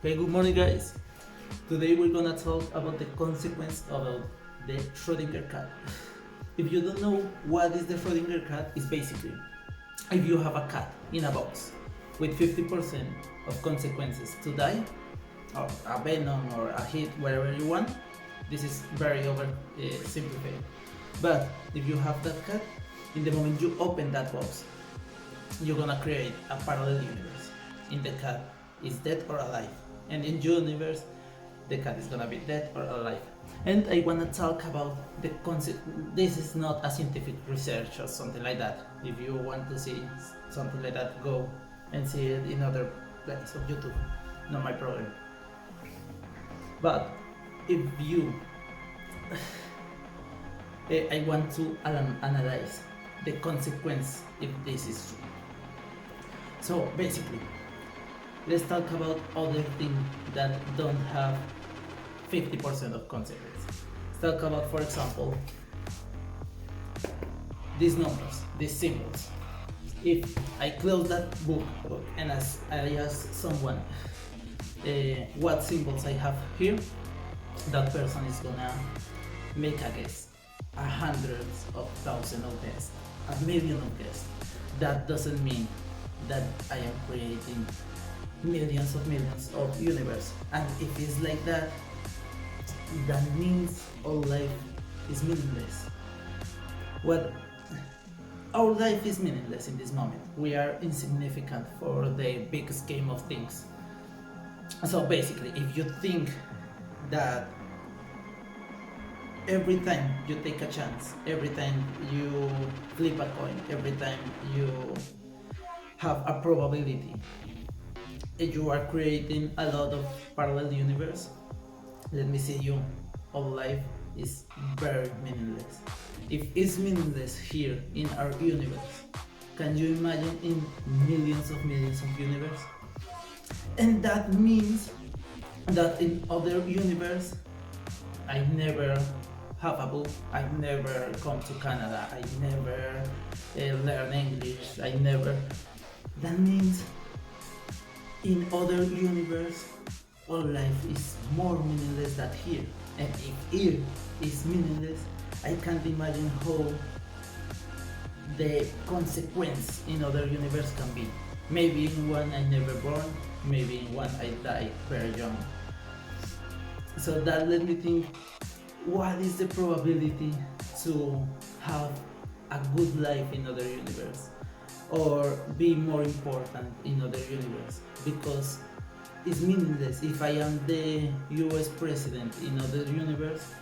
Okay, good morning, guys. Today we're gonna talk about the consequence about the Schrödinger cat. If you don't know what is the Schrödinger cat, it's basically if you have a cat in a box with 50% of consequences to die, or a venom or a hit, wherever you want. This is very over simplified. But if you have that cat, in the moment you open that box, you're gonna create a parallel universe. In the cat is dead or alive, and in your universe, the cat is gonna be dead or alive. And I wanna talk about the concept. This is not a scientific research or something like that. If you want to see something like that, go and see it in other places of YouTube. Not my problem. But if you, I want to analyze the consequence if this is true. So basically, let's talk about other things that don't have 50% of consequence. Let's talk about, for example, these numbers, these symbols. If I close that book and as I ask someone what symbols I have here, that person is gonna make a guess. Hundreds of thousands of guesses, a million of guesses. That doesn't mean that I am creating millions of universe. And if it's like that, that means all life is meaningless. What our life is meaningless in this moment. We are insignificant for the big scheme of things. So basically, if you think that every time you take a chance, every time you flip a coin, every time you have a probability, you are creating a lot of parallel universe. Let me see you. All life is very meaningless. If it's meaningless here in our universe, can you imagine in millions of universe? And that means that in other universe, I never have a book, I never come to Canada, I never learn English, I never. That means in other universe, all life is more meaningless than here. And if here is meaningless, I can't imagine how the consequence in other universe can be. Maybe in one I never born, maybe in one I die very young. So that let me think, what is the probability to have a good life in other universe or be more important in other universe? Because it's meaningless. If I am the US president in other universe,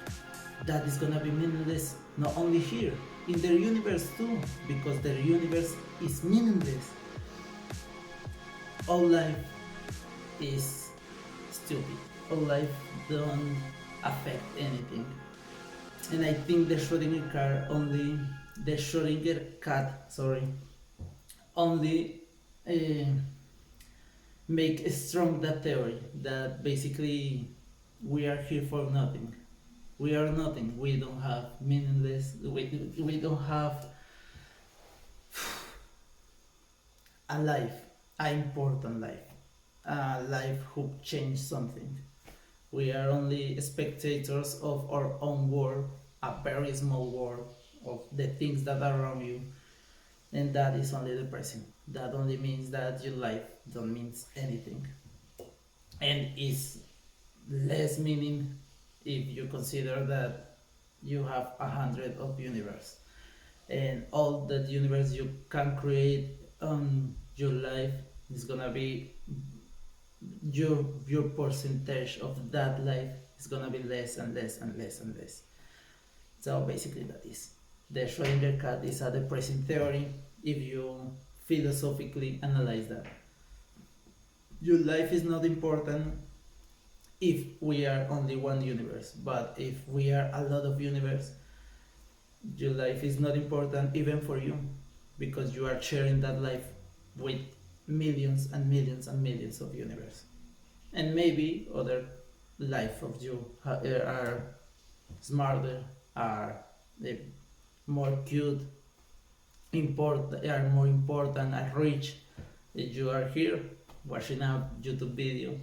that is gonna be meaningless not only here, in their universe too, because their universe is meaningless. All life is stupid. All life don't affect anything. And I think the Schrödinger cat only make strong that theory that basically we are here for nothing. We are nothing. We don't have meaningless. We don't have a life, an important life, a life who changed something. We are only spectators of our own world, a very small world of the things that are around you, and that is only depressing. That only means that your life don't means anything, and is less meaning if you consider that you have 100 of universe, and all that universe you can create on your life is gonna be your percentage of that life is gonna be less and less and less and less. So basically that is the Schrödinger cat is a depressing theory if you philosophically analyze that. Your life is not important if we are only one universe, but if we are a lot of universe, your life is not important even for you, because you are sharing that life with millions and millions and millions of universe. And maybe other life of you are smarter, are more cute, are more important and rich. If you are here watching a YouTube video,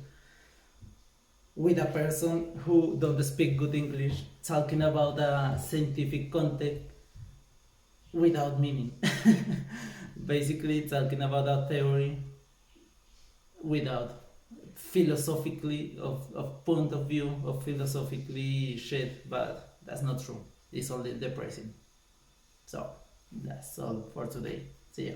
with a person who don't speak good English talking about a scientific context without meaning. Basically, talking about a theory without philosophically of point of view of philosophically shit, but that's not true. It's only depressing. So that's all for today. See ya.